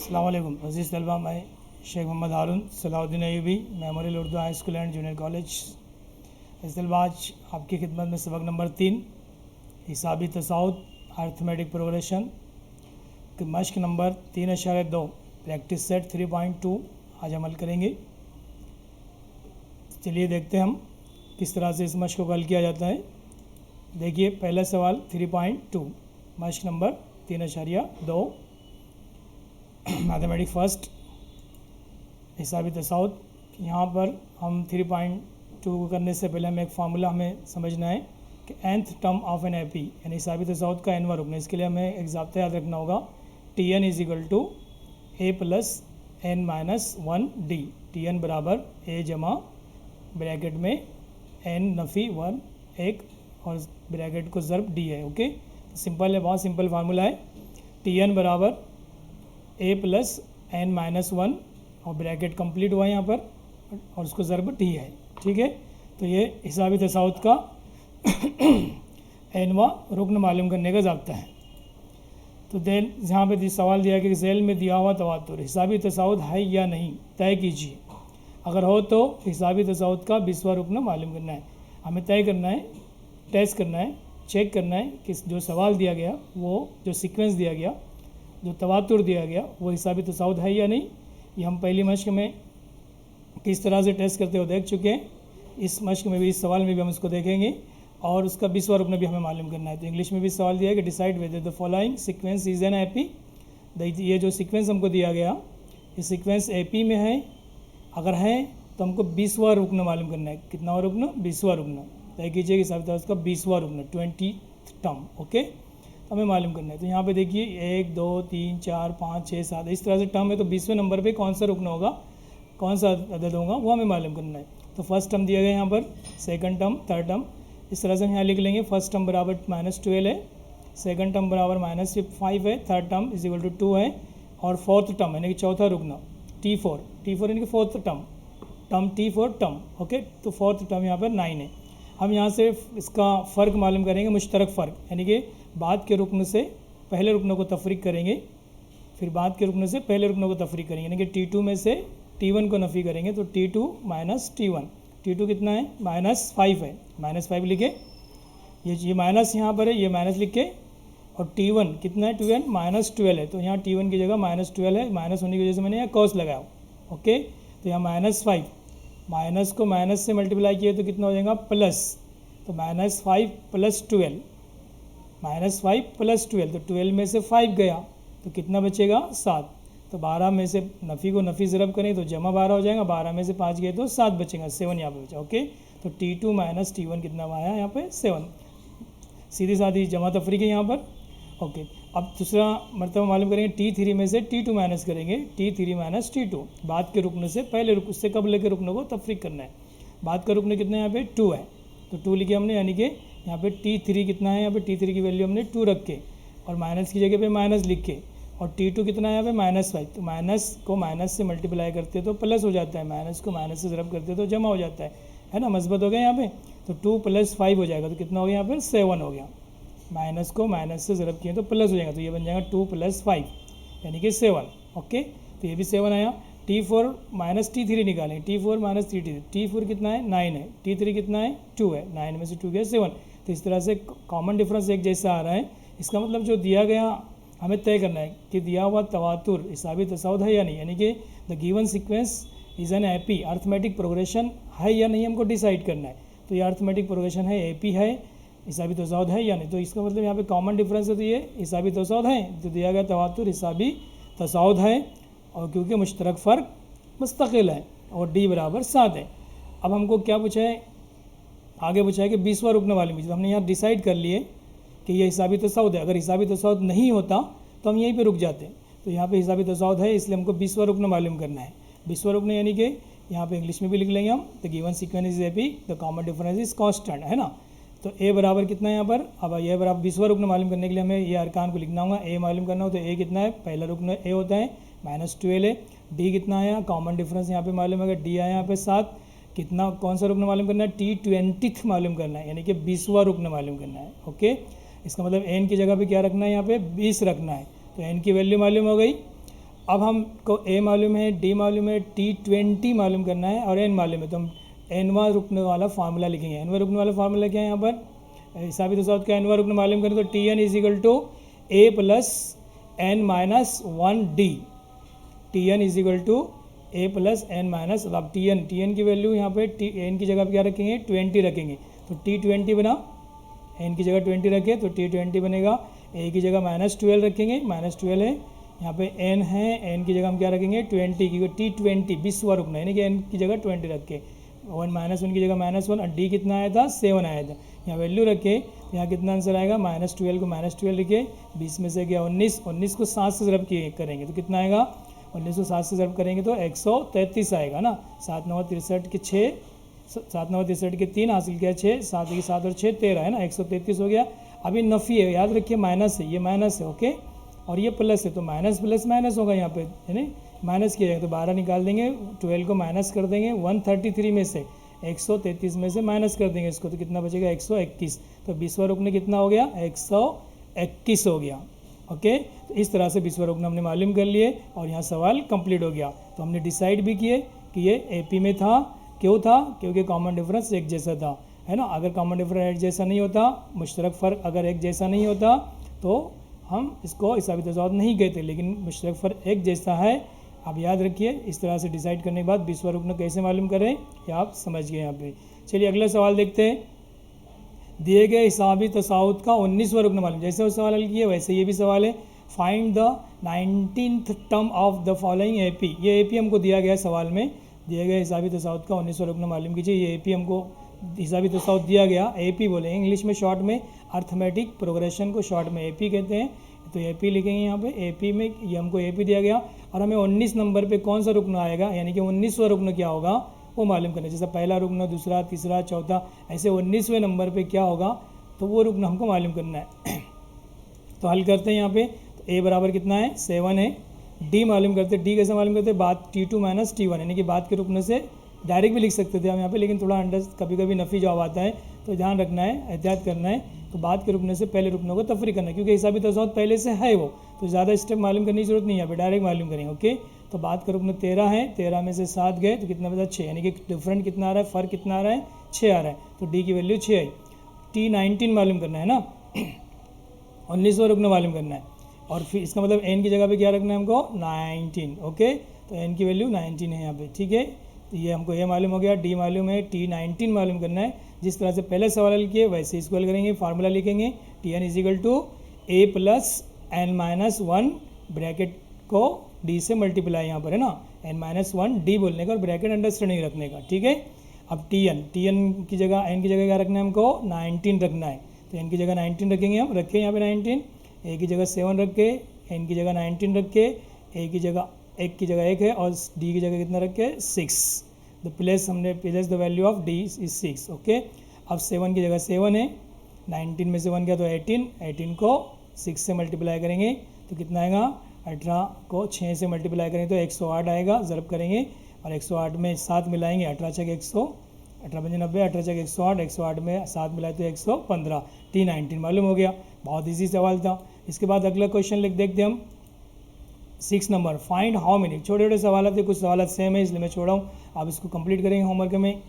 अस्सलाम वालेकुम अज़ीज़ तलबा, मैं Shaikh Mohammed Haroon Salahuddin Ayubi, memorial Urdu high school and junior college. इस तलबा आज आपकी खिदमत में सबक नंबर 3 हिसाबी तसाउद अर्थमेटिक प्रोग्रेशन के मश्क नंबर 3.2 प्रैक्टिस सेट 3.2 आज अमल करेंगे। चलिए देखते हैं हम किस तरह से इस मश्क को हल किया जाता है। देखिए पहला सवाल 3.2 मश्क नंबर 3.2 मैथमेटिक फर्स्ट हिसाबी तसाउद। यहाँ पर हम 3.2 को करने से पहले हमें एक फार्मूला हमें समझना है कि nth term of an AP यानी हिसाबी तसाउद का एनवा रुकना। इसके लिए हमें एक ज़ाब्ता याद रखना होगा, Tn is equal to a plus n minus 1d। Tn बराबर a जमा ब्रैकेट में n नफ़ी 1 एक और ब्रैकेट को ज़र्ब d है। ओके, सिंपल है, बहुत सिंपल फार्मूला है। Tn बराबर a प्लस n माइनस 1 और ब्रैकेट कंप्लीट हुआ यहाँ पर और उसको ज़र्ब t है। ठीक है, तो ये हिसाबी तसाउद का एनवा रुकन मालूम करने का ज़ाब्ता है। तो देन यहाँ पे सवाल दिया कि ज़ैल में दिया हुआ तवातुर हिसाबी तसाउद है या नहीं तय कीजिए। अगर हो तो हिसाबी तसाउद का 20वां रुकन मालूम करना है। हमें तय करना है, टेस्ट करना है, चेक करना है कि जो सवाल दिया गया, वो जो सीक्वेंस दिया गया, जो तवातुर दिया गया, वो हिसाबी तसाउद है या नहीं। ये हम पहली मश्क में किस तरह से टेस्ट करते हो देख चुके हैं। इस मश्क में भी, इस सवाल में भी हम इसको देखेंगे और उसका 20वां रुकन भी हमें मालूम करना है। तो इंग्लिश में भी सवाल दिया है कि decide whether the following sequence is an AP. ये जो सीक्वेंस हमको दिया गया, ये सीक्वेंस एपी में है। अगर है तो हमको 20वां रुकन मालूम करना है। कितना रुकन? 20वां रुकन तय कीजिए कि हिसाबी तसाउद का 20वां रुकन 20th टर्म। ओके, हमें मालूम करना है। तो यहाँ पे देखिए 1 2 3 4 5 6 7 इस तरह से टर्म है। तो 20वें नंबर पे कौन सा रुकना होगा, कौन सा अदद होगा, वो हमें मालूम करना है। तो फर्स्ट टर्म दिया गया यहाँ पर, सेकंड टर्म, थर्ड टर्म, इस तरह से हम यहाँ लिख लेंगे। फर्स्ट टर्म बराबर -12 है, सेकंड टर्म बराबर -5 है, third term is equal to 2 है और फोर्थ टर्म यानी कि चौथा रुकना T4 यानी कि fourth term T4 term. Okay, तो फोर्थ टर्म यहाँ पर 9 है। हम यहाँ से इसका फ़र्क मालूम करेंगे, मुश्तरक फ़र्क, यानी कि बाद के रुकन से पहले रुकनों को तफरीक करेंगे, फिर बाद के रुकन से पहले रुकनों को तफरीक करेंगे, यानी कि T2 में से T1 को नफ़ी करेंगे। तो T2 माइनस T1, T2 कितना है? -5 है, -5 लिखे। ये माइनस यहाँ पर है, ये माइनस लिख के, और T1 कितना है? T1 -12 है। तो यहाँ T1 की जगह -12 है, माइनस होने की वजह से मैंने यहाँ कॉस लगाया। ओके, तो यहाँ -5, माइनस को माइनस से मल्टीप्लाई किए तो कितना हो जाएगा? प्लस। तो -5 + 12, -5 + 12, तो 12 में से 5 गया तो कितना बचेगा? 7। तो 12 में से नफ़ी को नफ़ी ज़रब करें तो जमा 12 हो जाएगा, 12 में से 5 गए तो 7 बचेगा, 7 यहाँ पे बचा। ओके, तो T2 माइनस T1 कितना आया यहाँ पे? 7। सीधी साधी जमा तफरीक है यहाँ पर। ओके, अब दूसरा मरतबा मालूम करेंगे। T3 में से T2 माइनस करेंगे, T3 माइनस T2, बाद के रुकने से पहले उससे कबल के रुकनों को तफरीक करना है। बाद का रुकने कितना है यहाँ पे? 2 है, तो 2 लिखे हमने, यानी कि यहाँ पे T3 कितना है? यहाँ पे T3 की वैल्यू हमने 2 रख के और माइनस की जगह पे माइनस लिख के, और T2 कितना है यहाँ पे? -5। तो माइनस को माइनस से मल्टीप्लाई करते तो प्लस हो जाता है, माइनस को माइनस से ज़रब करते तो जमा हो जाता है ना, मस्बत हो गया यहाँ पे। तो 2 + 5 हो जाएगा, तो कितना हो गया यहाँ पर? 7 हो गया। माइनस को माइनस से ज़रब किए तो प्लस हो जाएगा, तो ये बन जाएगा 2 + 5 यानी कि 7। ओके, तो ये भी 7 आया। T4 माइनस T3 निकालें, T4 माइनस T4 कितना है? 9 है, T3 कितना है? 2 है, 9 में से 2 गया 7। तो इस तरह से कॉमन डिफरेंस एक जैसा आ रहा है। इसका मतलब जो दिया गया हमें तय करना है कि दिया हुआ तवातुर हिसाबी तसाउद है या नहीं, यानी कि the given sequence is an AP arithmetic progression है या नहीं, हमको डिसाइड करना है। तो ये अर्थमेटिक प्रोग्रेशन है, एपी है, हिसाबी तसाउद है या नहीं। तो इसका मतलब यहाँ पे कॉमन डिफरेंस है, तो ये हिसाबी तसाउद है। तो दिया गया तवातुर हिसाबी तसाउद है, और क्योंकि मुश्तरक फ़र्क मुस्तकिल है और D बराबर 7 है। अब हमको क्या पूछा है? आगे पूछा है कि 20वां रुकने वाली चीज़। हमने यहाँ डिसाइड कर लिए कि ये हिसाबी तसाउद है। अगर हिसाबी तसाउद नहीं होता तो हम यहीं पे रुक जाते। तो यहाँ पे हिसाबी तसाउद है, इसलिए हमको 20वां रुकन मालूम करना है। 20वां रुकन यानी कि यहाँ पे इंग्लिश में भी लिख लेंगे हम, the given sequence is AP, the common difference is constant, है ना। तो A बराबर कितना है यहाँ पर? अब ये बराबर 20वां रुकन मालूम करने के लिए हमें ये अरकान को लिखना होगा। A मालूम करना हो तो A कितना है? पहला रुकन A होता है, -12 है। D कितना आया? कॉमन डिफरेंस यहाँ पे मालूम है, D आया यहाँ पे 7। कितना, कौन सा रुकन मालूम करना है? T20th मालूम करना है, यानी कि 20वां रुकन मालूम करना है। ओके, इसका मतलब n की जगह पे क्या रखना है? यहाँ पे 20 रखना है। तो n की वैल्यू मालूम हो गई, अब हमको ए मालूम है, डी मालूम है, T20 मालूम करना है और एन मालूम है, तो हम एनवा रुकने वाला फार्मूला लिखेंगे। एनवा रुकने वाला फार्मूला क्या है यहाँ पर, हिसाबी तसाउत का एनवा रुकन मालूम करें तो Tn is equal to A plus N minus 1D। Tn is equal to A plus N minus, अब Tn की वैल्यू यहाँ पे एन की जगह पे क्या रखेंगे 20 रखेंगे, तो T20 बना, एन की जगह 20 रखे तो T20 बनेगा। ए की जगह -12 रखेंगे, -12 है, यहाँ पे एन है, एन की जगह हम क्या रखेंगे 20, क्योंकि T20 20वां रुकना है, यानी कि एन की जगह 20 रख के 1 की जगह -1 और डी कितना आया था 7 आया था, यहाँ वैल्यू रखे तो यहाँ कितना आंसर आएगा -12 को -12 लिखे, 20 में से गया 19 को 7 से ज़रब करेंगे तो कितना आएगा, 19 को 7 से ज़रब करेंगे तो 133 आएगा ना। 7 9 63 के 6, 7 9 63 के 3 हासिल किया 6, 7 की 7 और 6 13 है ना, 133 हो गया। अभी नफ़ी है, याद रखिए माइनस है, ये माइनस है ओके, और ये प्लस है तो माइनस प्लस माइनस होगा यहाँ पे, है ना, माइनस किया जाएगा तो 12 निकाल देंगे, 12 को माइनस कर देंगे 133 में से, 133 में से माइनस कर देंगे इसको तो कितना बचेगा 121, तो 20वां रुकन कितना हो गया 121 हो गया ओके। तो इस तरह से 20वां रुकन हमने मालूम कर लिए और यहाँ सवाल कंप्लीट हो गया। तो हमने डिसाइड भी किए कि ये एपी में था, क्यों था, क्योंकि कॉमन डिफरेंस एक जैसा था, है ना। अगर कॉमन डिफरेंस एक जैसा नहीं होता, मुश्तरक फ़र्क अगर एक जैसा नहीं होता तो हम इसको हिसाबी तज़ावुत नहीं कहते, लेकिन मुश्तरक फ़र्क एक जैसा है। आप याद रखिए, इस तरह से डिसाइड करने के बाद 20वां रुकन कैसे मालूम करें ये आप समझ गए यहाँ पे। चलिए अगला सवाल देखते हैं। दिए गए हिसाबी तसाउत का 19वां रुकन मालूम, जैसे वो सवाल हल किए वैसे ये भी सवाल है। Find the 19th term of the following AP, ये एपी हमको दिया गया है सवाल में, दिए गए हिसाबी तसाउत का 19वां रुकन मालूम कीजिए। ये एपी हमको हिसाबी तसाउत दिया गया, एपी बोले इंग्लिश में शॉर्ट में, अर्थमेटिक प्रोग्रेशन को शॉर्ट में एपी कहते हैं, तो एपी लिखेंगे यहाँ पे। एपी में ये हमको एपी दिया गया और हमें 19 नंबर पे कौन सा रुकन आएगा, यानी कि 19वां रुकन क्या होगा वो मालूम करना है। जैसे पहला रुकन, दूसरा, तीसरा, चौथा, ऐसे 19वें नंबर पे क्या होगा तो वो रुकन हमको मालूम करना है। तो हल करते हैं यहाँ पे, तो ए बराबर कितना है 7 है। डी मालूम करते हैं, डी कैसे मालूम करते हैं, बाद T2 माइनस T1, यानी कि बाद के रुकने से डायरेक्ट भी लिख सकते थे हम यहाँ पे, लेकिन थोड़ा अंडर कभी कभी नफ़ी जवाब आता है तो ध्यान रखना है, एहतियात करना है। तो बाद के रुकने से पहले रुकनों को तफरी करना है, क्योंकि हिसाबी तसाउत पहले से है वो, तो ज़्यादा स्टेप मालूम करने की जरूरत नहीं है, यहाँ पे डायरेक्ट मालूम करेंगे ओके। तो बाद का रुकन 13 है, 13 में से 7 गए तो कितना बचा 6, यानी कि डिफरेंट कितना आ रहा है, फ़र्क कितना आ रहा है 6 आ रहा है, तो डी की वैल्यू 6 आई। T19 मालूम करना है ना, 19वां रुकन मालूम करना है, और फिर इसका मतलब एन की जगह पे क्या रखना है हमको 19 ओके, तो एन की वैल्यू 19 है यहाँ पे ठीक है। तो ये हमको ये मालूम हो गया, डी मालूम है, T19 मालूम करना है। जिस तरह से पहले सवाल हल किए वैसे इसको हल करेंगे, फार्मूला लिखेंगे Tn is equal to A plus N minus 1, bracket को डी से मल्टीप्लाई यहाँ पर है ना, n-1 बोलने का और ब्रैकेट अंडरस्टैंडिंग रखने का ठीक है। अब Tn की जगह एन की जगह क्या रखना है हमको 19 रखना है, तो एन की जगह 19 रखेंगे हम, रखें यहाँ पे 19, ए की जगह 7 रख के, एन की जगह 19 रख के, ए की जगह 1 की जगह 1 है और डी की जगह कितना रख के 6, द प्लेस हमने place the value of D is 6 okay. अब 7 की जगह 7 है, 19 में से 1 गया तो 18 को 6 से मल्टीप्लाई करेंगे तो कितना आएगा, 18 को 6 से मल्टीप्लाई करेंगे तो 108 आएगा, ज़रब करेंगे और 108 में 7 मिलाएंगे, 18 छक 100, 18 पंजे 90, 18 छक 108, 108 में 7 मिलाए तो 115, T19 मालूम हो गया। बहुत ईजी सवाल था। इसके बाद अगला क्वेश्चन लिख देखते हम 6 नंबर, फाइंड हाउ मेनी, छोटे छोटे सवाल थे, कुछ सवाल सेम है इसलिए मैं छोड़ा हूँ, आप इसको कंप्लीट करेंगे होमवर्क में।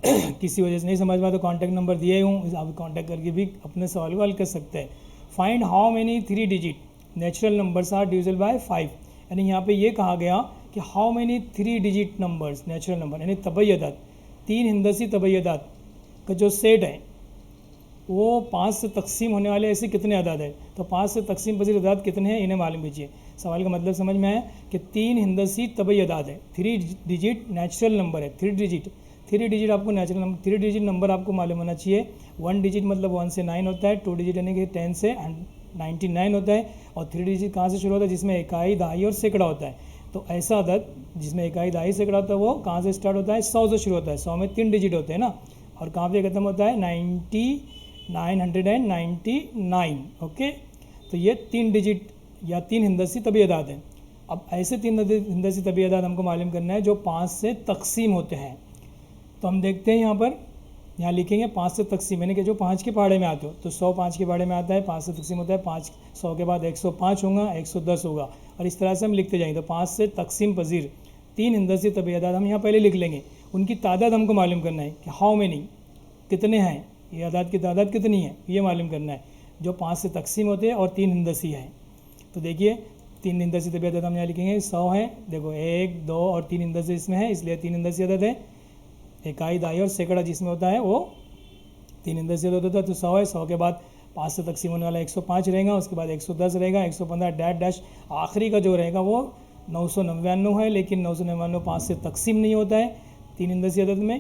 किसी वजह से नहीं समझ में तो कांटेक्ट नंबर दिए हूँ, आप कांटेक्ट करके भी अपने सवाल को हल कर सकते हैं। Find how many 3 digit natural numbers are divisible by 5, यानी यहाँ पे ये कहा गया कि how many 3 digit numbers natural number, यानी तबैयदात, 3 हिंदसी तबैयदात का जो सेट है वो 5 से तकसीम होने वाले ऐसे कितने अदाद है, तो 5 से तकसीम पजीर अदाद कितने हैं इन्हें मालूम कीजिए। सवाल का मतलब समझ में आया कि 3 हिंदसी तबई अदाद है, 3 डिजिट नेचुरल नंबर है, 3 डिजिट आपको नेचुरल नंबर, 3 डिजिट नंबर आपको मालूम होना चाहिए। 1 डिजिट मतलब 1 से 9 होता है, 2 डिजिट यानी कि 10 से 99 होता है, और 3 डिजिट कहाँ से शुरू होता है, जिसमें इकाई, दहाई और सैकड़ा होता है। तो ऐसा अदद जिसमें इकाई, दहाई, सैकड़ा होता है वो कहाँ से स्टार्ट होता है, 100 से शुरू होता है। 100 में 3 डिजिट होते हैं ना, और कहाँ पे खत्म होता है 999 ओके। तो ये 3 डिजिट या 3 हिंदसी तबी अदाद हैं। अब ऐसे 3 हिंदसी तबी अदाद हमको मालूम करना है जो 5 से तकसीम होते हैं। तो हम देखते हैं यहाँ पर यहाँ लिखेंगे 5 से तकसीम, यानी कि जो 5 के पहाड़े में आते हो तो 100 5 के पहाड़े में आता है, 5 से तकसीम होता है 5, 100 के बाद 105 होगा, 110 होगा, और इस तरह से हम लिखते जाएंगे। तो 5 से तकसीम पजीर 3 हिंदसी तबई अदाद हम यहाँ पहले लिख लेंगे, उनकी तादाद हमको मालूम करना है कि हाउ मेनी, कितने हैं, ये अदाद की तादाद कितनी है ये मालूम करना है, जो 5 से तकसीम होते हैं और 3 हिंदसी हैं। तो देखिए 3 हिंदसी तबई अदाद हम यहाँ लिखेंगे 100 है, देखो 1 2 और 3 हिंदसी इसमें है, इसलिए 3 हिंदसी अदद है। इकाई, दाई और सैकड़ा जिसमें होता है वो 3 हिंदसी अदद होता है। तो 100 है, 100 के बाद 5 से तकसीम होने वाला 105 रहेगा, उसके बाद 110 रहेगा, 115 डैश डैश, आखिरी का जो रहेगा वो 999 है, लेकिन 999 5 से तकसीम नहीं होता है 3 हिंदसी अदद में,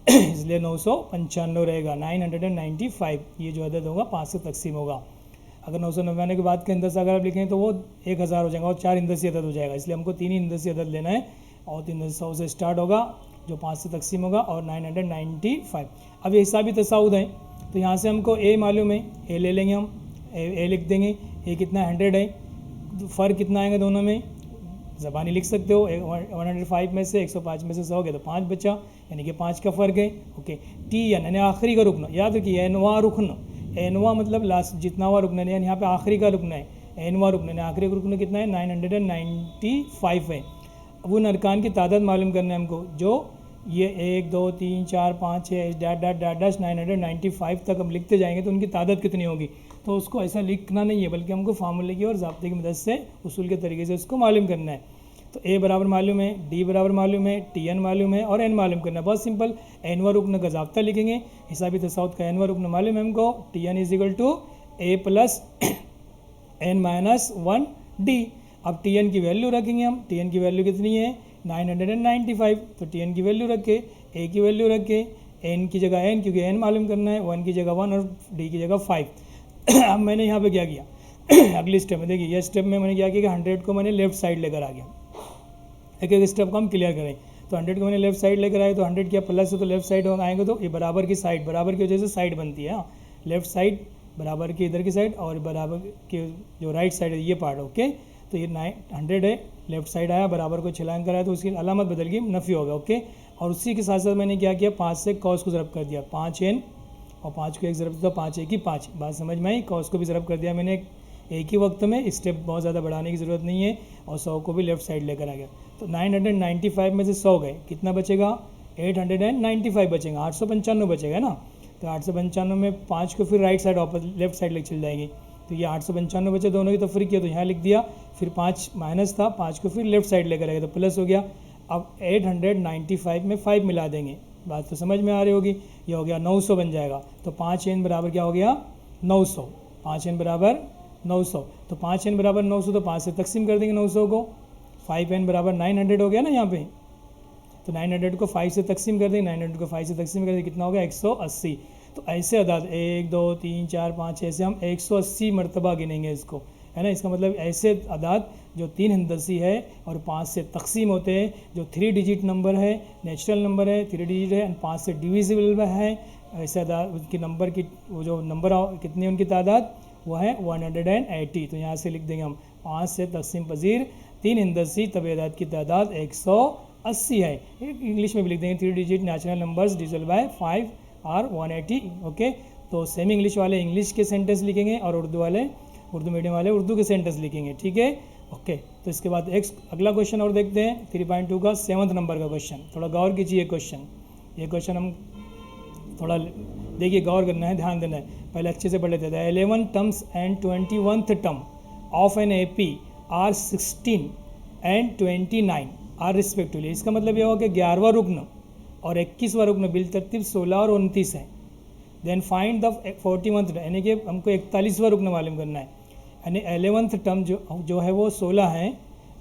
इसलिए 995 रहेगा, 995 ये जो अदद होगा 5 से तकसीम होगा। अगर 999 के बाद का हिंदसा अगर आप लिखें तो वो 1000 हो जाएगा और 4 हिंदसी अदद हो जाएगा, इसलिए हमको 3 ही हिंदसी अदद लेना है, और 300 से स्टार्ट होगा जो 5 से तकसीम होगा और 995। अब ये हिसाबी तसाउद है, तो यहाँ से हमको ए मालूम है, ए ले लेंगे हम, ए लिख देंगे, ए कितना 100 है, फ़र्क कितना आएगा दोनों में, ज़बानी लिख सकते हो, 105 में से 105 में से 100 गया तो 5 बचा, यानी कि 5 का फ़र्क है। ओके, टी यानी आखिरी का रुकना, याद रखिए एनवा रुकन, एनवा मतलब लास्ट जितना हुआ रुकना, यानी यहाँ पे आखिरी का रुकना है, एनवा रुकना, आखिरी का रुकना कितना है 995 है। अब उन अरकान की तादाद मालूम करना है हमको, जो ये 1 2 3 4 5 6 डैट डैट डैट डैश 995 तक हम लिखते जाएंगे तो उनकी तादाद कितनी होगी। तो उसको ऐसा लिखना नहीं है, बल्कि हमको फार्मूले की और ज़ाब्ते की मदद से उसूल के तरीके से उसको मालूम करना है। तो ए बराबर मालूम है, डी बराबर मालूम है, टी एन मालूम है और एन मालूम करना है, बहुत सिंपल। एनवा रुकन का ज़ाब्ता लिखेंगे, हिसाबी तसाउद का एनवा रुकन मालूम है हमको, T N is equal to A plus N minus 1 D. अब टी एन की वैल्यू रखेंगे हम, टी एन की वैल्यू कितनी है 995, तो टी एन की वैल्यू रखे, ए की वैल्यू रखे, एन की जगह एन क्योंकि एन मालूम करना है, 1 की जगह 1 और डी की जगह 5। अब मैंने यहाँ पे क्या किया अगली स्टेप में देखिए, ये स्टेप में मैंने क्या किया कि 100 को मैंने लेफ्ट साइड लेकर आ गया। एक एक स्टेप को हम क्लियर करें, तो 100 को मैंने लेफ्ट साइड लेकर आए, तो 100 क्या प्लस है तो लेफ्ट साइड आएंगे, तो ये बराबर की साइड, बराबर की वजह से साइड बनती है, लेफ्ट साइड बराबर की इधर की साइड और बराबर के जो राइट साइड है ये पार्ट। ओके, तो ये 100 है, लेफ्ट साइड आया, बराबर को छलांग कराया तो उसकी अलामत बदल गई, नफ़ी होगा। ओके, और उसी के साथ साथ मैंने क्या किया 5 से कॉस को ज़रब कर दिया, 5 एन और 5 को एक ज़रब दिया, 5 एक ही 5, बात समझ में आई। कॉस को भी ज़रब कर दिया मैंने एक ही वक्त में, स्टेप बहुत ज़्यादा बढ़ाने की ज़रूरत नहीं है, और 100 को भी लेफ्ट साइड लेकर आ गया। तो 995 में से 100 गए, कितना बचेगा 895 बचेगा, 895 बचेगा ना। तो 895 में 5 को फिर राइट साइड लेफ्ट साइड लेकर चल जाएगी, तो ये 895 बचे, दोनों की तफरीक किया तो यहाँ लिख दिया, फिर 5 माइनस था, 5 को फिर लेफ्ट साइड लेकर आएगा तो प्लस हो गया। अब 895 में 5 मिला देंगे, बात तो समझ में आ रही होगी, ये हो गया 900 बन जाएगा। तो 5 एन बराबर क्या हो गया 900, 5 एन बराबर 900, तो 5 एन बराबर 900, तो 5 से तकसीम कर देंगे 900 को, 5 एन बराबर 900 हो गया ना यहाँ पे, तो 900 को 5 से तकसीम कर देंगे, 900 को 5 से तकसीम कर देंगे, कितना हो गया 180। तो ऐसे अदाद 1 2 3 4 5 ऐसे हम 180 मरतबा गिनेंगे इसको, है ना। इसका मतलब ऐसे अदाद जो 3 हिंदसी है और 5 से तकसीम होते हैं, जो 3 डिजिट नंबर है, नेचुरल नंबर है, 3 डिजिट है और 5 से डिविजिबल है, ऐसे अदाद उनकी नंबर की वो जो नंबर कितनी उनकी तादाद वो है 180। तो यहाँ से लिख देंगे हम 5 से तकसीम पजीर 3 हिंदसी तब अदाद की तादाद 180 है। इंग्लिश में भी लिख देंगे 3 digit natural numbers divisible by 5 और 180। ओके, तो सेमी इंग्लिश वाले इंग्लिश के सेंटेंस लिखेंगे और उर्दू वाले उर्दू मीडियम वाले उर्दू के सेंटेंस लिखेंगे, ठीक है। ओके, तो इसके बाद एक अगला क्वेश्चन और देखते हैं 3.2 का 7th नंबर का क्वेश्चन। थोड़ा गौर कीजिए ये क्वेश्चन हम थोड़ा देखिए, गौर करना है, ध्यान देना है, पहले अच्छे से पढ़ लेते थे। 11 terms and 21th term of an AP are 16 and 29 are respectively. इसका मतलब यह होगा कि 11वां रुकन और 21वां रुकन बिल तरतीब 16 और 29 है। देन फाइंड द 41th, यानी कि हमको 41वां रुकन मालूम करना है, यानी 11th टर्म जो है वो 16 है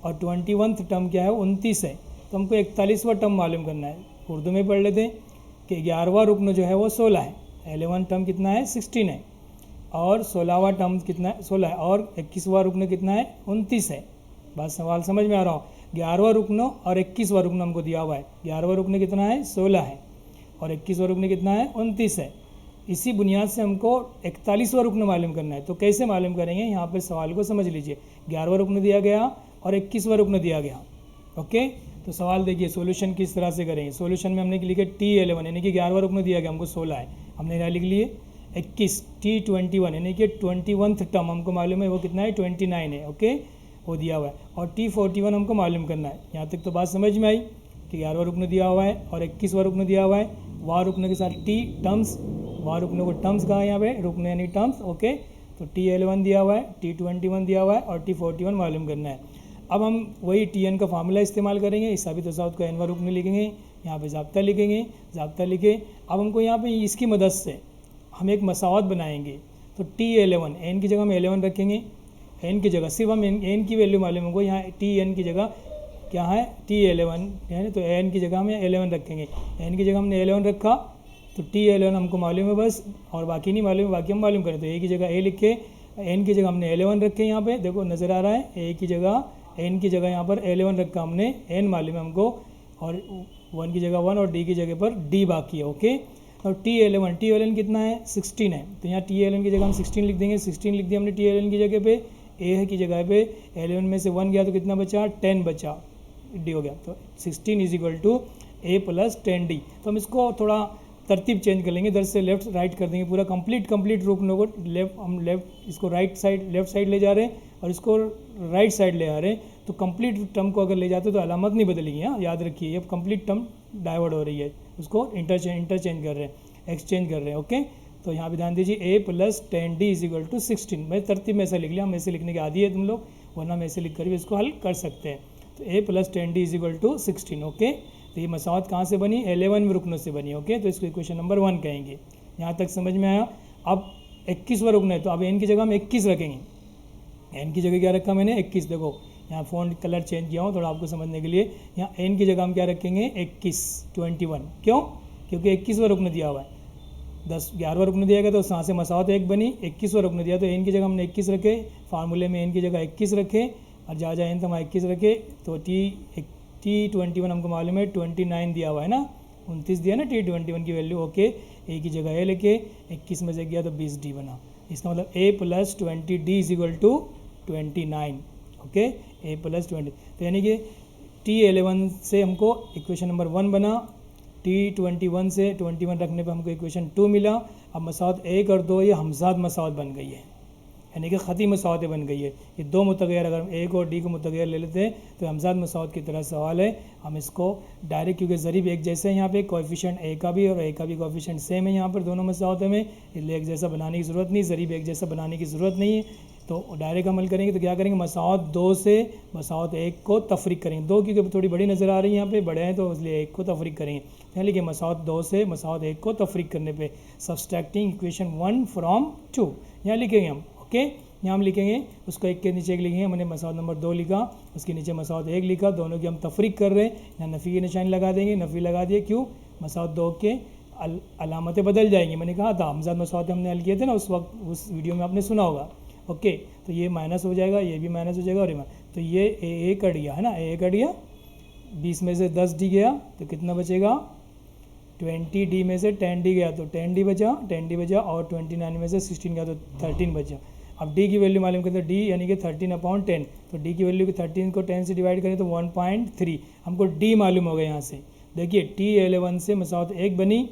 और 21th टर्म क्या है 29 है, तो हमको 41वां टर्म मालूम करना है। उर्दू में पढ़ लेते हैं कि 11वां रुकन जो है वो 16 है, 11 टर्म कितना है 16 है, और 16वां टर्म कितना है 16 है, और 21वां रुकन कितना है 29 है। बात सवाल समझ में आ रहा हो, 11वां रुकन और 21वां रुकन हमको दिया हुआ है, 11वां रुकन कितना है 16 है और 21वां रुकन कितना है 29 है। इसी बुनियाद से हमको 41वां रुकन मालूम करना है। तो कैसे मालूम करेंगे, यहाँ पर सवाल को समझ लीजिए। 11वां रुकन दिया गया और 21वां रुकन दिया गया, ओके। तो सवाल देखिए सॉल्यूशन किस तरह से करेंगे। सॉल्यूशन में हमने लिखे T11 यानी कि 11वां रुकन दिया गया हमको 16 है, हमने यहाँ लिख लिए 21। T21 यानी कि 21th टर्म हमको मालूम है वो कितना है 29 है, ओके वो दिया हुआ है। और T41 हमको मालूम करना है। यहाँ तक तो बात समझ में आई कि 11वां रुकन दिया हुआ है और 21वां रुकन दिया हुआ है। वहाँ रुकने के साथ T टर्म्स, वहाँ रुकने को टर्म्स कहा है यहाँ पे, रुकने यानी टर्म्स, ओके। तो T11 दिया हुआ है, T21 दिया हुआ है और T41 मालूम करना है। अब हम वही Tn का फार्मूला इस्तेमाल करेंगे, हिसाबी तसाउत का n वां रुकन लिखेंगे, यहाँ पे ज़ाब्ता लिखेंगे, ज़ाब्ता लिखे। अब हमको यहाँ पे इसकी मदद से हम एक मसावत बनाएंगे। तो T11 n की जगह हम 11 रखेंगे, n की जगह सिर्फ हम n की वैल्यू मालूम होगा, यहाँ Tn की जगह क्या है T11 है, तो n की जगह हम 11 रखेंगे। n की जगह हमने 11 रखा तो T11 हमको मालूम है बस, और बाकी नहीं मालूम है, बाकी हम मालूम करें। तो a की जगह a लिखे, n की जगह हमने 11 रखे, यहाँ पे देखो नज़र आ रहा है, a की जगह n की जगह यहाँ पर 11 रखा हमने, n मालूम है हमको, और 1 की जगह 1 और d की जगह पर d बाकी है, ओके। और T11 कितना है 16 है, तो यहाँ T11 की जगह हम 16 लिख देंगे, 16 लिख दिया हमने T11 की जगह पे। a की जगह पे 11 में से 1 गया तो कितना बचा 10 बचा, d हो गया। तो 16 is equal to a plus 10d। तो हम इसको थोड़ा तरतीब चेंज कर लेंगे, इधर से लेफ्ट राइट कर देंगे, पूरा कंप्लीट रुकने को लेफ्ट इसको राइट साइड लेफ्ट साइड ले जा रहे हैं और इसको राइट साइड ले आ रहे हैं। तो कंप्लीट टर्म को अगर ले जाते तो अलामत नहीं बदलेगी, हाँ याद रखिए, ये कंप्लीट टर्म डाइवर्ट हो रही है, उसको इंटरचेंज कर रहे हैं, एक्सचेंज कर रहे हैं, ओके। तो यहाँ पे ध्यान दीजिए a plus 10d is equal to 16। मैं तरतीब में ऐसा लिख लिया, हम ऐसे लिखने के आदी है तुम लोग, वरना हम ऐसे लिख कर भी इसको हल कर सकते हैं। तो a plus 10d is equal to 16, okay. तो ये मसावत कहाँ से बनी 11 रुकनों से बनी, ओके। तो इसको इक्वेशन नंबर 1 कहेंगे। यहाँ तक समझ में आया। अब 21वां रुकना है, तो अब n की जगह हम 21 रखेंगे। n की जगह क्या रखा मैंने 21, देखो यहाँ फ़ॉन्ट कलर चेंज किया हूँ थोड़ा आपको समझने के लिए। यहाँ n की जगह हम क्या रखेंगे 21, क्यों? क्योंकि 21वां रुकन दिया हुआ है, 11वां रुकन दिया गया तो यहाँ से मसावत 1 बनी, 21वां रुकन दिया तो n की जगह हमने 21 रखे, फार्मूले में n की जगह 21 रखे, और जहाँ n तो हम 21 रखे। तो T21 हमको मालूम है 29 दिया हुआ है ना, 29 दिया ना T21 की वैल्यू, ओके। a की जगह a लेके 21 में से गया तो 20d बना। इसका मतलब a plus 20d is equal to 29, okay, a plus 20। तो यानी कि T11 से हमको इक्वेशन नंबर 1 बना, T21 से 21 रखने पे हमको इक्वेशन 2 मिला। अब मसावत 1 और 2 ये हमजाद मसावत बन गई है, यानी कि ख़ती मसावतें बन गई है। ये दो मुतग़य्यर अगर हम एक और डी को मुतग़य्यर ले लेते हैं तो हमजाद मसावत की तरह सवाल है। हम इसको डायरेक्ट, क्योंकि ज़रीब एक जैसे हैं यहाँ पे, कोएफिशिएंट ए का भी और ए का भी कोएफिशिएंट सेम है यहाँ पर दोनों मसावतों में, इसलिए एक जैसा बनाने की ज़रूरत नहीं, ज़रीब एक जैसा बनाने की ज़रूरत नहीं है। तो डायरेक्ट अमल करेंगे तो क्या करेंगे, मसावत 2 से मसावत 1 को तफरीक करेंगे। 2 क्योंकि थोड़ी बड़ी नज़र आ रही है यहाँ पे, बड़े हैं तो इसलिए 1 को तफरीक करेंगे। यानी कि मसावत 2 से मसावत 1 को तफरीक करने पे सब्सट्रैक्टिंग इक्वेशन 1 फ्रॉम 2 यहाँ लिखेंगे हम, ओके। यहाँ हम लिखेंगे उसको 1 के नीचे एक लिखेंगे, हमने मसावत नंबर 2 लिखा, उसके नीचे मसावत 1 लिखा, दोनों की हम तफरीक कर रहे हैं। यहाँ नफ़ी की निशानी लगा देंगे, नफ़ी लगा दिए, क्यों? मसावत 2 के अलामतें बदल जाएंगी। मैंने कहा था हमजाद मसावत हमने हल किए थे ना उस वक्त, उस वीडियो में आपने सुना होगा, ओके। तो ये माइनस हो जाएगा, ये भी माइनस हो जाएगा और ये तो ये ए कट गया है ना, ए कट गया, 20 में से 10d गया तो कितना बचेगा 20d में से 10d गया तो 10d बचा और 29 में से 16 गया तो 13 बचा। अब d की वैल्यू मालूम करते हैं, d यानी कि 13/10, तो d की वैल्यू 13 को 10 से डिवाइड करें तो 1.3, हमको d मालूम होगा। यहाँ से देखिए T11 से मसावत 1 बनी,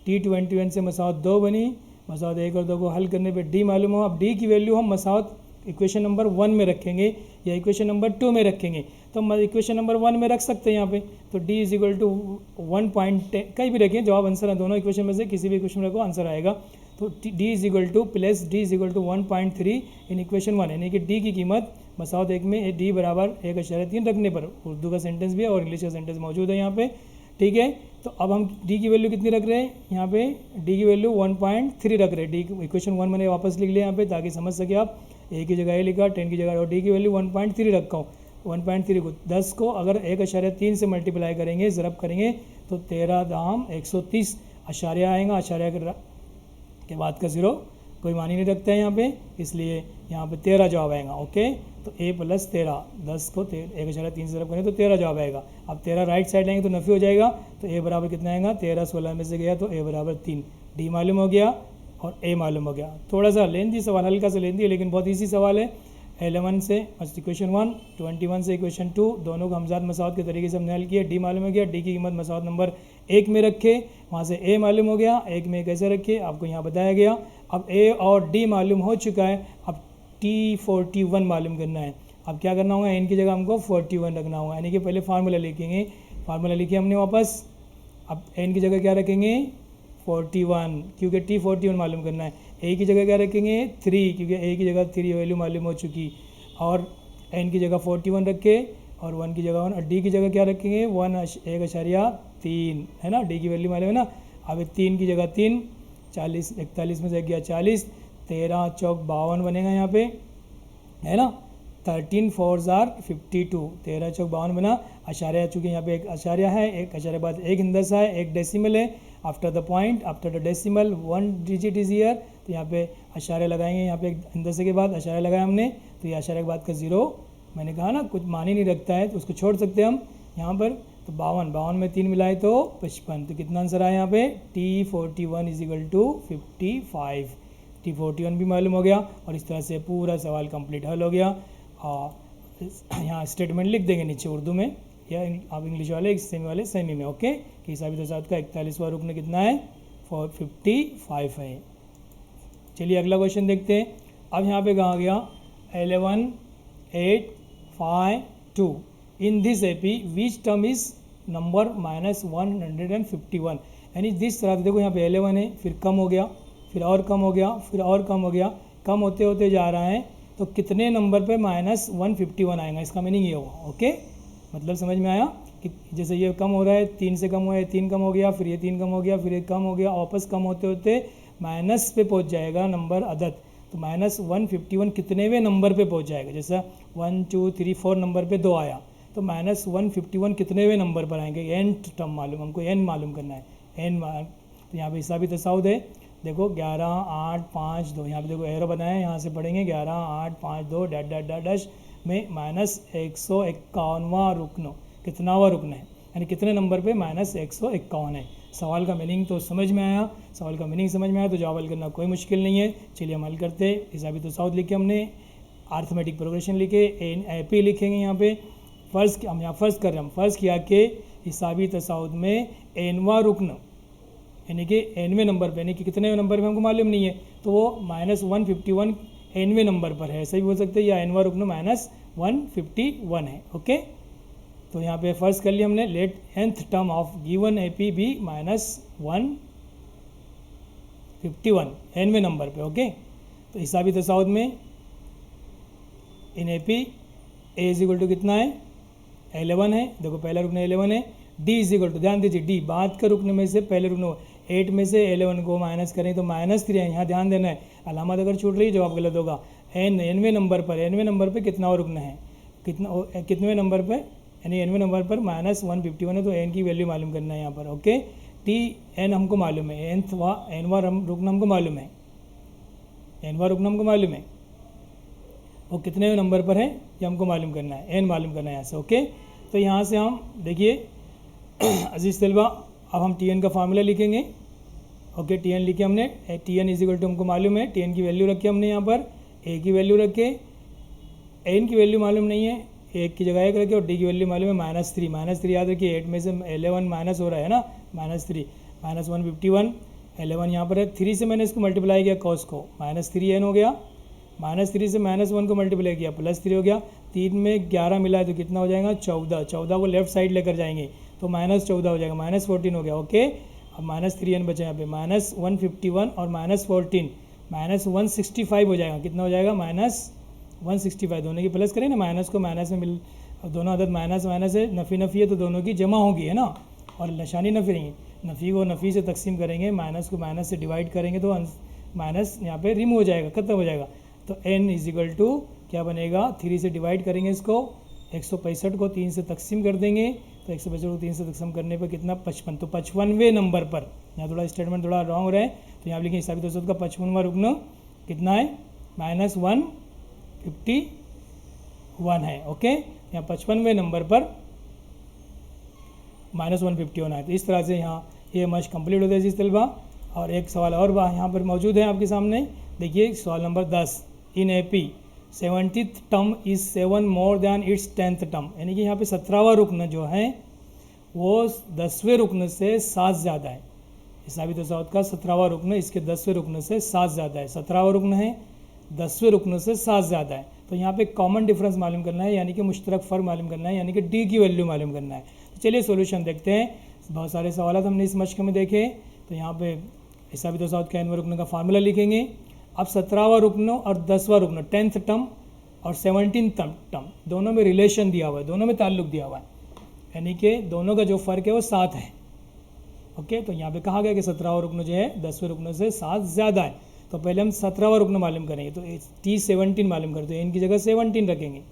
T21 से मसावत 2 बनी, मसावत 1 और 2 को हल करने पे d मालूम हो। अब d की वैल्यू हम मसावत इक्वेशन नंबर 1 में रखेंगे या इक्वेशन नंबर 2 में रखेंगे, तो हम इक्वेशन नंबर 1 में रख सकते हैं यहाँ पे। तो d इज इक्वल टू 1.10, कहीं भी रखें, जवाब आंसर है, दोनों इक्वेशन में से किसी भी इक्वेशन में रखो आंसर आएगा। तो d is equal to plus d is equal to 1.3 in equation 1, यानी कि d की कीमत मसावत 1 में d बराबर 1.3 रखने पर, उर्दू का सेंटेंस भी है और इंग्लिश का सेंटेंस मौजूद है यहाँ पे, ठीक है। तो अब हम d की वैल्यू कितनी रख रहे हैं, यहाँ पे d की वैल्यू 1.3 रख रहे हैं। d इक्वेशन 1 मैंने वापस लिख लिया यहाँ पे ताकि समझ सके आप, a की जगह a लिखा, 10 की जगह, और d की वैल्यू 1.3 रखा हूँ। 1.3 को 10 को अगर 1.3 से मल्टीप्लाई करेंगे, ज़रब करेंगे तो 13 दाम 130 अशारिया आएगा, अशारिया के बाद का ज़ीरो कोई मानी नहीं रखता है यहाँ पे, इसलिए यहाँ पे 13 जवाब आएगा, ओके। तो a प्लस 13, 10 को 1.3 से ज़रब करें तो 13 जवाब आएगा। अब 13 राइट साइड लेंगे तो नफ़ी हो जाएगा, तो a बराबर कितना आएगा, 13 16 में से गया तो a बराबर 3, d मालूम हो गया और a मालूम हो गया। थोड़ा सा लेंदी सवाल, हल्का सा लेंदी है लेकिन बहुत ईजी सवाल है, 11 से इक्वेशन 1, 21 से इक्वेशन 2, दोनों को हमजाद मसावत के तरीके से हमने हल किया। डी मालूम हो गया, डी की कीमत मसावत नंबर 1 में रखे, वहाँ से ए मालूम हो गया, 1 में कैसे रखे आपको यहाँ बताया गया। अब ए और डी मालूम हो चुका है, अब T41 मालूम करना है। अब क्या करना होगा, एन की जगह हमको 41 रखना होगा, यानी कि पहले फार्मूला लिखेंगे, फार्मूला लिखे हमने वापस। अब एन की जगह क्या रखेंगे 41, क्योंकि T41 मालूम करना है। ए की जगह क्या रखेंगे 3, क्योंकि ए की जगह 3 वैल्यू मालूम हो चुकी, और एन की जगह 41 रखे, और 1 की जगह 1, और डी की जगह क्या रखेंगे 1.3 है ना, डी की वैल्यू मालूम है ना। अब 3 की जगह 3, 40, 41 में से गया 40, 13 चौक 52 बनेगा यहाँ पे, है ना। 13 4 आर 52, 13 चौक 52 बना। अशारिया चूँकि यहाँ पे एक अशारिया है, एक अशारे बाद एक हिंदसा है, एक डेसिमल है। After the point, after the decimal 1 digit is year, तो यहाँ पे अशारे लगाएंगे, यहाँ पे एक हिंदसे के बाद अशारे लगाया हमने, तो ये अशारे के बाद का 0, मैंने कहा ना कुछ मान ही नहीं रखता है तो उसको छोड़ सकते हम यहाँ पर। तो 52 में 3 मिलाए तो 55, तो कितना आंसर आया यहाँ पे T41 is equal to 55। T41 भी मालूम हो गया, और इस तरह से पूरा सवाल कंप्लीट हल हो गया। यहाँ स्टेटमेंट लिख देंगे नीचे उर्दू में, या आप इंग्लिश वाले सेमी वाले सेमी में, ओके। कि हिसाबी तसाद का 41वां रुकन कितना है 455 है। चलिए अगला क्वेश्चन देखते हैं। अब यहाँ पे कहा गया 11 8 5 2 in this AP which term is number -151, यानी जिस तरह से देखो यहाँ पे 11 है, फिर कम हो गया, फिर और कम हो गया, फिर और कम हो गया, कम होते होते जा रहा है, तो कितने नंबर पे -151 आएगा, इसका मीनिंग ये होगा, ओके। मतलब समझ में आया कि जैसे ये कम हो रहा है, 3 से कम हुआ है, 3 कम हो गया, फिर ये 3 कम हो गया, फिर ये कम हो गया, वापस कम होते होते माइनस पे पहुंच जाएगा नंबर अदद। तो -151 कितनेवें नंबर पे पहुंच जाएगा, जैसा 1 2 3 4 नंबर पे 2 आया, तो -151 कितनेवें नंबर पर आएंगे, एन टर्म मालूम, हमको एन मालूम करना है, एन। तो यहाँ पे हिसाबी तसाउद है, देखो 11 8 5 2, यहाँ पे देखो एरो बनाया है, यहाँ से पढ़ेंगे 11 8 5 2 डैश डैश डैश डैश में -151वां रुकन, कितनावा रुकन है, यानी कितने नंबर पे -151 है। सवाल का मीनिंग तो समझ में आया, सवाल का मीनिंग समझ में आया तो जवाब हल करना कोई मुश्किल नहीं है। चलिए हम हल करते। हिसाबी तसाउद लिखे हमने, आर्थमेटिक प्रोग्रेशन लिखे, एन ए पी लिखेंगे यहाँ पे। फ़र्ज़ हम यहाँ फ़र्ज़ कर रहे हैं, हम फ़र्ज़ किया कि हिसाबी तसाउद में एनवा रुकन, यानी कि एनवें नंबर पे, यानी कि कितने नंबर पे हमको मालूम नहीं है, तो वो -151 एनवें नंबर पर है, ऐसा भी बोल सकते हैं, या एनवा रुकन -151 है, ओके। तो यहाँ पे फ़र्ज़ कर लिया हमने, let nth term of given A P be -151 एनवें नंबर पे, ओके। तो हिसाबी तसाउद में in A P a is equal to कितना है 11 है, देखो पहला रुकन 11 है। डी इज इक्वल टू, ध्यान दीजिए डी बाद का रुकने में से पहले रुकने 8 में से 11 को माइनस करें तो -3 है, यहाँ ध्यान देना है, अलामत अगर छूट रही है जवाब गलत होगा। एनवें नंबर पर कितना और रुकना है, कितने नंबर पर, यानी एनवें नंबर पर -151 है, तो एन की वैल्यू मालूम करना है यहाँ पर, ओके। टी एन हमको मालूम है, एनवा रुकना हमको मालूम है, एनवा रुकना हमको मालूम है, वो कितने नंबर पर है ये हमको मालूम करना है, एन मालूम करना है यहाँ से, ओके। तो यहाँ से हम देखिए अजीज़ तलबा, अब हम टी एन का फार्मूला लिखेंगे, ओके। टी एन लिखे हमने, T N is equal to हमको मालूम है, टी एन की वैल्यू रखी हमने यहाँ पर, ए की वैल्यू रखे, एन की वैल्यू मालूम नहीं है, एक की जगह एक रखे, और डी की वैल्यू मालूम है -3, -3 याद रखिए, 8 में से 11 माइनस हो रहा है ना, -3 -151, 11 यहाँ पर है, 3 से मैंने इसको मल्टीप्लाई किया कॉस को, -3 एन हो गया, -3 से -1 को मल्टीप्लाई किया +3 हो गया, 3 में 11 मिला है तो कितना हो जाएगा 14, 14 को लेफ्ट साइड लेकर जाएंगे तो -14 हो जाएगा, -14 हो गया, ओके। अब -3 एन बचा यहाँ पे, -151 और -14 -165 हो जाएगा, कितना हो जाएगा -165, दोनों की प्लस करें ना, माइनस को माइनस में मिल, दोनों अदद माइनस माइनस है, नफ़ी नफ़ी है तो दोनों की जमा होगी, है ना, और निशानी नफ़ी रहेंगी, नफ़ी को नफ़ी से तकसीम करेंगे, माइनस को माइनस से डिवाइड करेंगे तो माइनस यहाँ पे रिमूव हो जाएगा, खत्म हो जाएगा। तो n इज इक्वल टू क्या बनेगा, 3 से डिवाइड करेंगे इसको, 165 को 3 से तकसीम कर देंगे, तो 165 को 3 से तकसीम करने पर कितना 55, तो 55वें नंबर पर, यहाँ थोड़ा स्टेटमेंट थोड़ा रॉन्ग हो रहा है, तो यहाँ लिखें हिसाबी तौर का 55वां रुकना कितना है -151 है, ओके। यहाँ 55वें नंबर पर -151 है, तो इस तरह से यहाँ ये मश्क कंप्लीट होता है इस तलबा। और एक सवाल और यहाँ पर मौजूद है आपके सामने, देखिए सवाल number 10, in A P 70th term is 7 more than it's 10th term, यानी कि यहाँ पे 17वां रुकन जो है वो 10वें रुकन से 7 ज़्यादा है। हिसाबी तसाउत का 17वां रुकन इसके 10वें रुकन से 7 ज़्यादा है। 17वां रुकन है, 10वें रुकन से 7 ज़्यादा है। तो यहाँ पे कॉमन डिफरेंस मालूम करना है, यानी कि मुश्तरक फ़र्क मालूम करना है, यानी कि डी की वैल्यू मालूम करना है। तो चलिए सोल्यूशन देखते हैं। बहुत सारे सवाल हमने इस मश्क में देखे। तो यहाँ पे हिसाबी तसाउत का एनवें रुकन का फार्मूला लिखेंगे। अब 17वां रुकन और 10वां रुकन 10th टर्म और 17th टर्म दोनों में रिलेशन दिया हुआ है, दोनों में ताल्लुक दिया हुआ है, यानी कि दोनों का जो फ़र्क है वो 7 है। ओके, तो यहाँ पे कहा गया कि 17वां रुकन जो है 10वें रुकन से 7 ज़्यादा है। तो पहले हम 17वां रुकन मालूम करेंगे, तो T17 मालूम करते हैं, इनकी जगह 17 रखेंगे।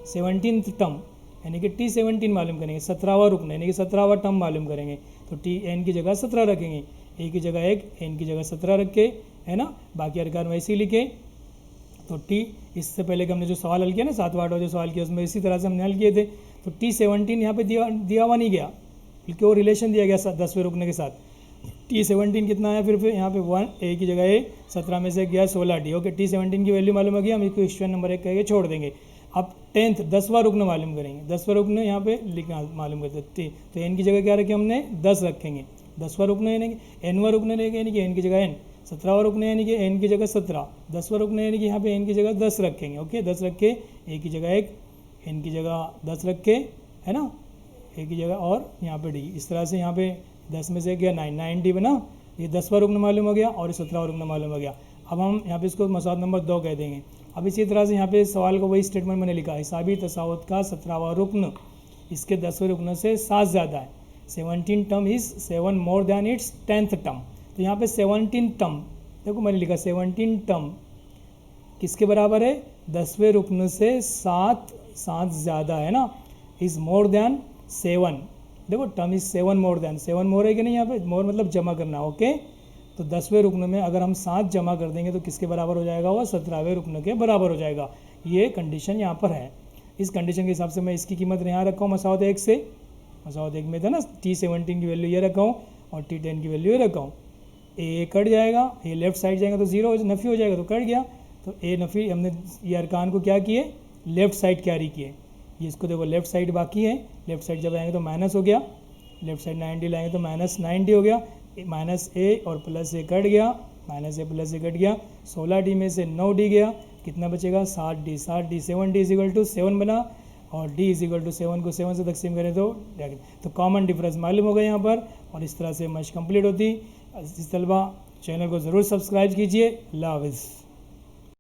17th टर्म यानी कि T17 मालूम करेंगे। 17वां रुकन यानी कि 17वां टर्म मालूम करेंगे, तो एन की जगह 17 रखेंगे, ए की जगह 1, एन की जगह 17 रखे, है ना। बाकी अरकान वैसे ही लिखे। तो टी, इससे पहले कि हमने जो सवाल हल किया ना 7वां 8वां जो सवाल किया उसमें इसी तरह से हमने हल किए थे। तो T17 यहाँ पे दिया हुआ नहीं गया, बल्कि वो रिलेशन दिया गया 10वें रुकने के साथ। T17 कितना है, फिर यहाँ पे 1, ए की जगह ए, 17 में से गया 16 डी। ओके, T17 की वैल्यू मालूम होगी, हम इसको क्वेश्चन नंबर 1 कह के छोड़ देंगे। अब 10th 10वां रुकन मालूम करेंगे। 10वां रुकन यहाँ पे लिखना मालूम करते, तो एन की जगह क्या रखे हमने 10 रखेंगे। 10वां रुकन यानी कि एनवां रुकन लेंगे, यानी कि एन की जगह एन। 17वां रुकन यानी कि एन की जगह 17। 10वां रुकन यानी कि यहाँ पे एन की जगह 10 रखेंगे। ओके, 10 रखे, ए की जगह 1, एन की जगह 10 रखे, है ना, ए की जगह, और यहाँ पे डी। इस तरह से यहाँ पे 10 में से गया 9 डी बना। ये 10वां रुकन मालूम हो गया और 17वां रुकन मालूम हो गया। अब हम यहाँ पे इसको मसौद नंबर 2 कह देंगे। अब इसी तरह से यहाँ पे सवाल को वही स्टेटमेंट मैंने लिखा, हिसाबी तसावत का 17वां रुकन इसके 10वें रुकन से 7 ज़्यादा है। 17 term is 7 more than it's 10th term. तो यहाँ पे 17 टर्म, देखो मैंने लिखा 17 टर्म किसके बराबर है, 10वें रुकन से 7 ज़्यादा है ना, इज़ मोर देन 7। देखो टर्म इज़ 7 मोर देन, 7 मोर है कि नहीं, यहाँ पे मोर मतलब जमा करना। ओके, तो 10वें रुकन में अगर हम 7 जमा कर देंगे तो किसके बराबर हो जाएगा, वह 17वें रुकन के बराबर हो जाएगा। ये कंडीशन यहाँ पर है। इस कंडीशन के हिसाब से मैं इसकी कीमत यहाँ रखा हूँ मसावत 1 से, मसावत 1 में था ना, T17 की वैल्यू ये रखा हूँ और T10 की वैल्यू ये रखा हूँ। ए कट जाएगा, ये लेफ्ट साइड जाएगा तो 0 नफ़ी हो जाएगा, तो कट गया। तो ए नफ़ी, हमने ये अरकान को क्या किए, लेफ़्ट साइड कैरी किए। ये इसको देखो लेफ़्ट साइड बाकी है, लेफ़्ट साइड जब आएंगे तो माइनस हो गया, लेफ़्ट साइड 90 लाएंगे तो माइनस 90 हो गया। माइनस ए और प्लस ए कट गया, माइनस ए प्लस ए कट गया। 16 डी में से 9 डी गया, कितना बचेगा 7 D. 7 D 7 D is equal to 7 बना, और डी इजिकल टू 7 को 7 से तकसीम करें तो कॉमन डिफरेंस मालूम होगा यहाँ पर। और इस तरह से मश्क कंप्लीट होती। इस तलबा चैनल को ज़रूर सब्सक्राइब कीजिए। अल्लाह हाफ़िज़।